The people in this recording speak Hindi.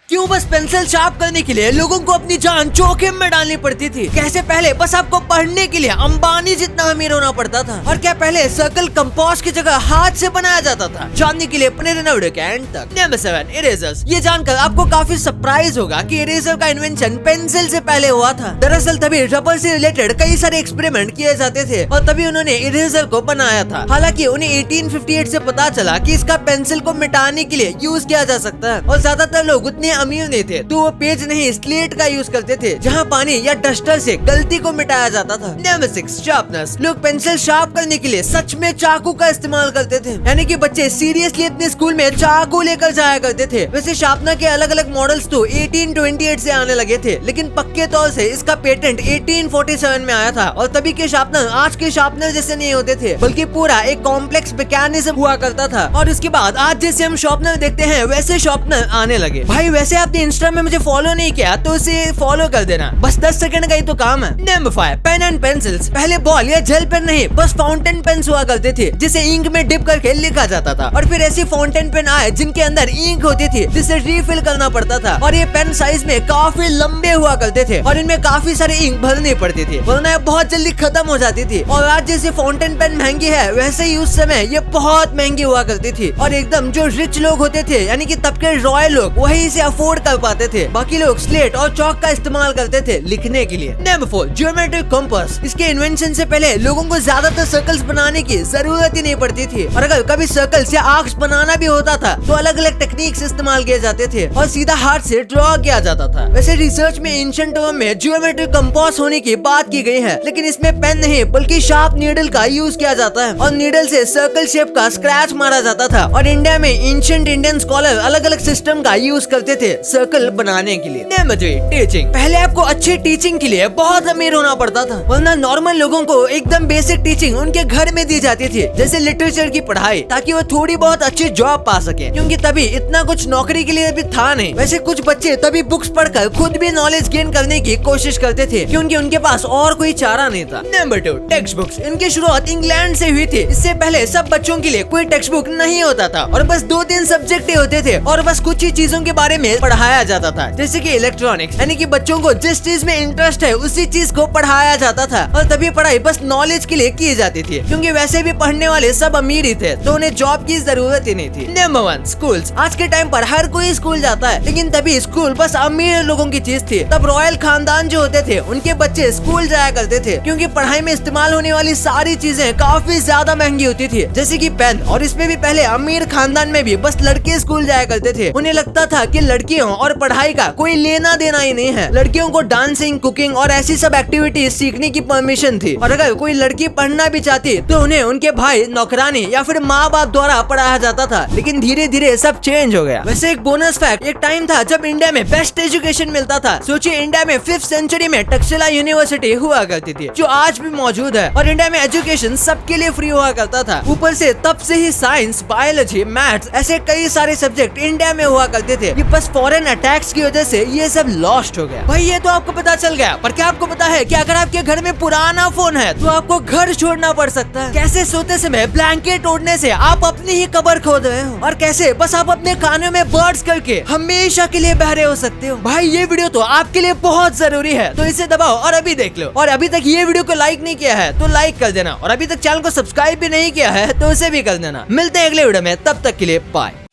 क्यों बस पेंसिल शार्प करने के लिए लोगों को अपनी जान जोखिम में डालनी पड़ती थी? कैसे पहले बस आपको पढ़ने के लिए अंबानी जितना अमीर होना पड़ता था? और क्या पहले सर्कल कंपास की जगह हाथ से बनाया जाता था? जानने के लिए अपने वीडियो के एंड तक। Number 7, erasers. ये जानकर आपको काफी सरप्राइज होगा कि इरेजर का इन्वेंशन पेंसिल से पहले हुआ था। दरअसल तभी रबर से रिलेटेड कई सारे एक्सपेरिमेंट किए जाते थे और तभी उन्होंने इरेजर को बनाया था। हालांकि उन्हें 1858 से पता चला कि इसका पेंसिल को मिटाने के लिए यूज किया जा सकता है और ज्यादातर लोग उतने अमीर नहीं थे तो वो पेज नहीं स्लेट का यूज करते थे जहाँ पानी या डस्टर से गलती को मिटाया जाता था। Number 6, sharpness. लोग पेंसिल शार्प करने के लिए सच में चाकू का इस्तेमाल करते थे, यानी कि बच्चे सीरियसली अपने स्कूल में चाकू लेकर जाया करते थे। वैसे शार्पनर के अलग अलग मॉडल्स तो 1828 से आने लगे थे, लेकिन पक्के तौर से इसका पेटेंट 1847 में आया था और तभी के शार्पनर आज के शार्पनर जैसे नहीं होते थे, बल्कि पूरा एक कॉम्प्लेक्स मैकेनिज्म हुआ करता था। और उसके बाद आज जैसे हम शार्पनर देखते हैं वैसे शार्पनर आने लगे। भाई वैसे आपने इंस्टा में मुझे फॉलो नहीं किया तो उसे फॉलो कर देना, बस 10 सेकंड का ही तो काम है। Number 5, pen and pencils. पहले बॉल या जेल पेन नहीं बस फाउंटेन पेन हुआ करते थे जिसे इंक में डिप करके लिखा जाता था और फिर ऐसी फाउंटेन पेन आए जिनके अंदर इंक होती थी जिसे रिफिल करना पड़ता था और ये पेन साइज में काफी लंबे हुआ करते थे और इनमें काफी सारे इंक भरनी पड़ती थी वरना बहुत जल्दी खत्म हो जाती थी। और आज जैसे फाउंटेन पेन महंगी है वैसे ही उस समय ये बहुत महंगी हुआ करती थी और एकदम जो रिच लोग होते थे यानी कि तब के रॉयल लोग वही इसे अफोर्ड कर पाते थे, बाकी लोग स्लेट और चौक का इस्तेमाल करते थे लिखने के लिए। Number 4, geometric compass. इसके इन्वेंशन से पहले लोगों को ज्यादातर सर्कल्स बनाने की जरूरत ही नहीं पड़ती थी और अगर कभी सर्कल्स या आर्क्स बनाना भी होता था तो अलग अलग टेक्निक्स इस्तेमाल किए जाते थे और सीधा हाथ से ड्रॉ किया जाता था। वैसे रिसर्च में एंशिएंट टर्म में ज्योमेट्रिक कंपास होने की बात की गई है, लेकिन इसमें पेन नहीं बल्कि शार्प नीडल का यूज किया जाता है और नीडल से सर्कल शेप का स्क्रैच मारा जाता था और इंडिया में एंशिएंट इंडियन स्कॉलर अलग अलग सिस्टम का यूज करते थे सर्कल बनाने के लिए। Number 3, teaching. पहले आपको अच्छी टीचिंग के लिए बहुत अमीर होना पड़ता था वरना नॉर्मल लोगों को एकदम बेसिक टीचिंग उनके घर में दी जाती थी जैसे लिटरेचर की पढ़ाई, ताकि वो थोड़ी बहुत अच्छी जॉब पा सके, क्योंकि तभी इतना कुछ नौकरी के लिए भी था नहीं। वैसे कुछ बच्चे तभी बुक्स पढ़कर खुद भी नॉलेज गेन करने की कोशिश करते थे क्योंकि उनके पास और कोई चारा नहीं था। Number 2, text books. इनकी शुरुआत इंग्लैंड से हुई थी। इससे पहले सब बच्चों के लिए कोई टेक्स्ट बुक नहीं होता था और बस 2-3 सब्जेक्ट होते थे और बस कुछ ही चीजों के बारे में पढ़ाया जाता था जैसे कि इलेक्ट्रॉनिक्स, यानी कि बच्चों को जिस चीज में इंटरेस्ट है उसी चीज को पढ़ाया जाता था और तभी पढ़ाई बस नॉलेज के लिए की जाती थी क्योंकि वैसे भी पढ़ने वाले सब अमीर ही थे तो उन्हें जॉब की जरूरत ही नहीं थी। Number 1, schools. आज के टाइम पर हर कोई स्कूल जाता है, लेकिन तभी स्कूल बस अमीर लोगों की चीज थी। तब रॉयल खानदान जो होते थे उनके बच्चे स्कूल जाया करते थे क्योंकि पढ़ाई में इस्तेमाल होने वाली सारी चीजें काफी ज्यादा महंगी होती थी जैसे कि पेन, और इसमें भी पहले अमीर खानदान में भी बस लड़के स्कूल जाया करते थे। उन्हें लगता था कि लड़कियों और पढ़ाई का कोई लेना देना ही नहीं है, लड़कियों को डांसिंग, कुकिंग और ऐसी सब एक्टिविटीज सीखने की परमिशन थी और अगर कोई लड़की पढ़ना भी चाहती तो उन्हें उनके भाई, नौकरानी या फिर माँ बाप द्वारा पढ़ाया जाता था। लेकिन धीरे धीरे सब चेंज हो गया। वैसे एक बोनस फैक्ट, एक टाइम था जब इंडिया में बेस्ट एजुकेशन मिलता था। सोचिए इंडिया में 5th सेंचुरी में तक्षशिला यूनिवर्सिटी हुआ करती थी जो आज भी मौजूद है और इंडिया में एजुकेशन सबके लिए फ्री हुआ करता था। ऊपर से तब से ही साइंस, बायोलॉजी, मैथ्स ऐसे कई सारे सब्जेक्ट इंडिया में हुआ करते थे। ये बस फॉरेन अटैक्स की वजह से ये सब लॉस्ट हो गया। भाई ये तो आपको पता चल गया, पर क्या आपको पता है कि अगर आपके घर में पुराना फोन है तो आपको घर छोड़ना पड़ सकता है? कैसे सोते समय ब्लैंकेट ओढ़ने से आप अपनी ही कब्र खोद रहे हो और कैसे बस आप अपने कानों में बर्ड्स करके हमेशा के लिए बहरे हो सकते हो। भाई ये वीडियो तो आपके लिए बहुत जरूरी है तो इसे दबाओ और अभी देख लो। और अभी तक ये वीडियो को लाइक नहीं किया है तो लाइक कर देना और अभी तक चैनल को सब्सक्राइब भी नहीं किया है तो उसे भी कर देना। मिलते हैं अगले वीडियो में, तब तक के लिए बाय।